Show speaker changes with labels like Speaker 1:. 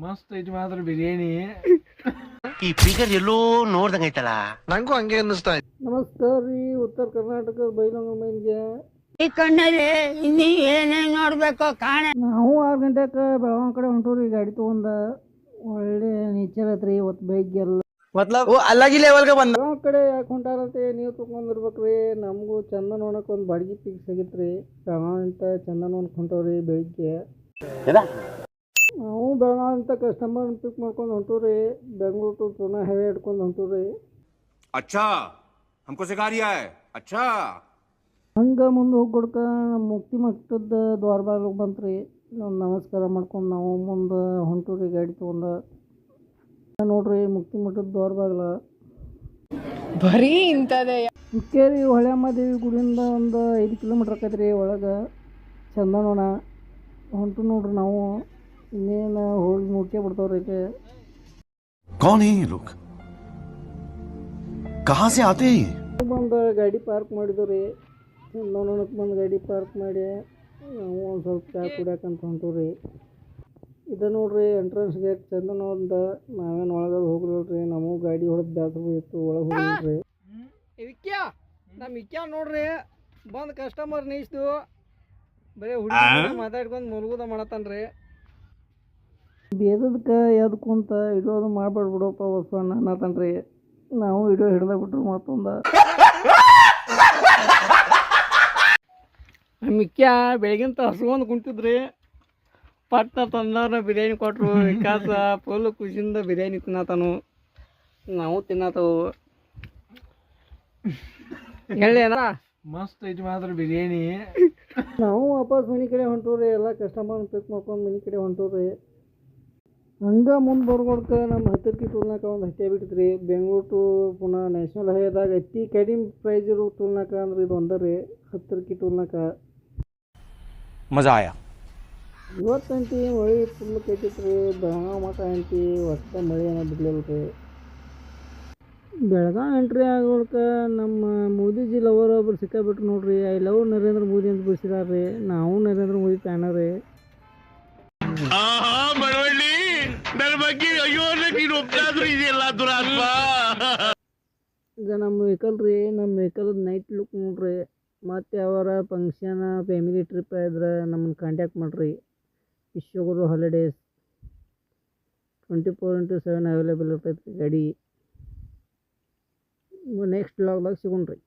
Speaker 1: ಮಸ್ತ್ ಐತಿ ಮಾತ್ರ ಬಿರಿಯಾನಿ.
Speaker 2: ಈ ಫಿಗರ್ ಎಲ್ಲೋ ನೋಡ್ದಂಗೈತಲ್ಲ,
Speaker 3: ನಂಗೂ ಹಂಗೆ ಅನ್ನಿಸ್ತಾ ಇತ್ತು.
Speaker 1: ನಮಸ್ಕಾರ ರೀ, ಉತ್ತರ ಕರ್ನಾಟಕದ ಬೈಲಂಗಮ್ಮನಿಗೆ
Speaker 4: ಈ ಕಣ್ಣಲ್ಲಿ ಇನ್ನೀ ಏನೇನ್ ನೋಡ್ಬೇಕು ಕಾಣೆ.
Speaker 1: ನಾವು 6 ಗಂಟೆಗೆ ಬೆಳಗಾಂ ಕಡೆ ಹೊಂಟವ್ರಿ ಗಾಡಿ ತಗೊಂಡ. ಒಳ್ಳೆ ನೇಚರ್ ಐತ್ರಿ ಇವತ್ತು ಬೆಳಿಗ್ಗೆ ಎಲ್ಲ.
Speaker 3: ಮತ್ಲಬ್ ಅಲ್ಲಾಗಿ ಲೆವೆಲ್ಗೆ ಬಂದ
Speaker 1: ಬೆಳಗಾಂ ಕಡೆ ಯಾಕೆ ಹೊಂಟಾರಂತೆ ನೀವು ತಗೊಂಡಿರ್ಬೇಕ್ರಿ. ನಮಗೂ ಚಂದ ನೋಡಕ್ ಒಂದು ಬಾಡಿಗೆ ಫಿಕ್ಸ್ ಆಗಿತ್ರಿ. ಬೆಳಗಾಂ ಅಂತ ಚಂದ ನೋಡಕ್ ಹೊಂಟವ್ರಿ ಬೆಳಿಗ್ಗೆ. ನಾವು ಬೆಳಗಾಂ ಅಂತ ಕಸ್ಟಮರ್ ಪಿಕ್ ಮಾಡ್ಕೊಂಡು ಹೊಂಟವ್ರಿ. ಬೆಂಗಳೂರು ಟು ಪುಣೆ ಹೈವೇ ಹಿಡ್ಕೊಂಡು ಹೊಂಟವ್ರಿ.
Speaker 5: अच्छा हमको सिखा रिया है अच्छा.
Speaker 1: ಹಂಗೆ ಮುಂದೆ ಹೋಗ್ಕೊಡ್ಕ ನಮ್ಮ ಮುಕ್ತಿ ಮಠದ ದ್ವಾರ ಬಾಗಿಲಿಗೆ ಬಂತ್ರಿ. ನಾವು ನಮಸ್ಕಾರ ಮಾಡ್ಕೊಂಡು ನಾವು ಮುಂದೆ ಹೊಂಟೂರಿ ಗಾಡಿ ತೊಗೊಂಡು. ನೋಡ್ರಿ ಮುಕ್ತಿ ಮಠದ ದ್ವಾರ ಬಾಗಿಲ
Speaker 4: ಬರೀ ಇಂಥದೇ.
Speaker 1: ಹುಕ್ಕೇರಿ ಹೊಳೆಯಮ್ಮದೇವಿ ಗುಡಿಯಿಂದ ಒಂದು 5 ಕಿಲೋಮೀಟ್ರ್ ಆಕೈತ್ರಿ ಒಳಗೆ. ಚಂದ ನೋಡ ಹೊಂಟು ನೋಡ್ರಿ ನಾವು. ಇನ್ನೇನು ಹೋಗಿ ನೋಡ್ಕೇ ಬಿಡ್ತಾವ್ರಿ.
Speaker 6: कौन है ये लोग? कहाँ से आते हैं?
Speaker 1: ಬಂದು ಗಾಡಿ ಪಾರ್ಕ್ ಮಾಡಿದ್ವಿ. ಚಂದ ನೋಡಕ್ಕೆ ಬಂದು ಗಾಡಿ ಪಾರ್ಕ್ ಮಾಡಿ ನಾವು ಒಂದು ಸ್ವಲ್ಪ ಚಾ ಕುಡಿಯಾಕಂತ ಹೊಂಟವ್ರಿ. ಇದು ನೋಡ್ರಿ ಎಂಟ್ರೆನ್ಸ್ ಗೇಟ್. ಚಂದ ನೋಡ್ದ ನಾವೇನು ಒಳಗೆ ಹೋಗ್ರಿ. ನಮಗೂ ಗಾಡಿ ಹೊಡೆದು ಬ್ಯಾಸರು ಇತ್ತು, ಒಳಗೆ ಹೋಗ್ರಿ. ವಿಕ್ಯಾ ನಮ್ಮ ವಿಕ್ಯಾ ನೋಡ್ರಿ ಬಂದು ಕಸ್ಟಮರ್ ನಿಲ್ಸ್ದು ಬರೀ ಹುಡುಗಿ ಮಾತಾಡ್ಕೊಂಡು ಮುಳುಗುದ ಮಾಡತ್ತಾನ್ರಿ. ಬೇದದಕ್ಕೆ ಎದ್ದು ಕುಂತ ಇಡೋದು ಮಾಡ್ಬಿಡ್ಬಿಡಪ್ಪ ಹೊಸ ಅನ್ನತಾನ್ರಿ. ನಾವು ವಿಡಿಯೋ ಹಿಡ್ದ ಬಿಟ್ರು ಮತ್ತೊಂದು. ಮಿಕ್ಕ್ಯ ಬೆಳಗಿಂತ ಹಸ್ಕೊಂಡು ಕುಂತಿದ್ರಿ. ಪಟ್ಟ ತಂದವ್ರ ಬಿರಿಯಾನಿ ಕೊಟ್ಟರು. ವಿಕಾಸ ಫುಲ್ ಖುಷಿಯಿಂದ ಬಿರಿಯಾನಿ ತಿನ್ನತಾನು. ನಾವು ತಿನ್ನತವು. ಹೇಳೇನ ಮಸ್ತ್ ಐತಿ ಮಾತ್ರ ಬಿರಿಯಾನಿ. ನಾವು ವಾಪಸ್ ಮನೆ ಕಡೆ ಹೊಂಟವ್ರಿ. ಎಲ್ಲ ಕಸ್ಟಮರ್ ಪಿಕ್ ಮಾಡ್ಕೊಂಡು ಮನೆ ಕಡೆ ಹೊಂಟವ್ರಿ. ಹಂಗೆ ಮುಂದೆ ಬರ್ಕೊಡ್ಕ ನಮ್ಮ 10 ಕಿ ಟೂಲ್ನಾಕ ಒಂದು ಹತ್ಯೆ ಬಿಟ್ಟಿದ್ರಿ. ಬೆಂಗಳೂರು ಟು ಪುನಃ ನ್ಯಾಷನಲ್ ಹೈವೇದಾಗ ಅತಿ ಕಡಿಮೆ ಪ್ರೈಸ್ ಇರೋ ಟೂಲ್ನಾಕ ಅಂದ್ರೆ ಇದು ಒಂದರಿ 10 ಕಿ ಟೂಲ್ನಾಕ.
Speaker 3: ಮಜಾ ಆಯಾ.
Speaker 1: ಇವತ್ತಂತಿ ಮಳೆ ಫುಲ್ ಕೈತಿತ್ರಿ. ಬೆಳಗಾಂ ಮಠ ಅಂತಿ ಒಟ್ಟು ಮಳೆ ಏನೋ ಬಿಡ್ಲಿಲ್ಲ ರೀ. ಬೆಳಗಾಂ ಎಂಟ್ರಿ ಆಗೋಳ್ಕ ನಮ್ಮ ಮೋದಿಜಿ ಲವರ್ ಒಬ್ರು ಸಿಕ್ಕಾಬಿಟ್ರು ನೋಡ್ರಿ. ಐ ಲವ್ ನರೇಂದ್ರ ಮೋದಿ ಅಂತ ಬಿಡಿಸಿದಾರ್ರಿ. ನಾವು ನರೇಂದ್ರ ಮೋದಿ ಫ್ಯಾನ ರೀ.
Speaker 2: ನನ್ನ ಬಗ್ಗೆ ಅಯ್ಯೋ ನೀನು ಒಪ್ಪಾದ್ರೂ ಇದೆಯಲ್ಲ ದುರಾತ್ಮ.
Speaker 1: ಈಗ ನಮ್ಮ ವೆಹಿಕಲ್ ರೀ. ನಮ್ಮ ವೆಹಿಕಲ್ದ ನೈಟ್ ಲುಕ್ ನೋಡ್ರಿ. ಮತ್ತು ಅವರ ಫಂಕ್ಷನ್ ಫ್ಯಾಮಿಲಿ ಟ್ರಿಪ್ ಇದ್ರೆ ನಮ್ಮನ್ನು ಕಾಂಟ್ಯಾಕ್ಟ್ ಮಾಡಿರಿ. ವಿಶ್ವಗುರು ಹಾಲಿಡೇಸ್ 24x7 ಅವೈಲೇಬಲ್ ಇರ್ತೈತೆ ಗಾಡಿ. ನೆಕ್ಸ್ಟ್ ವ್ಲಾಗ್ದಾಗ ಸಿಗೋಣ್ರಿ.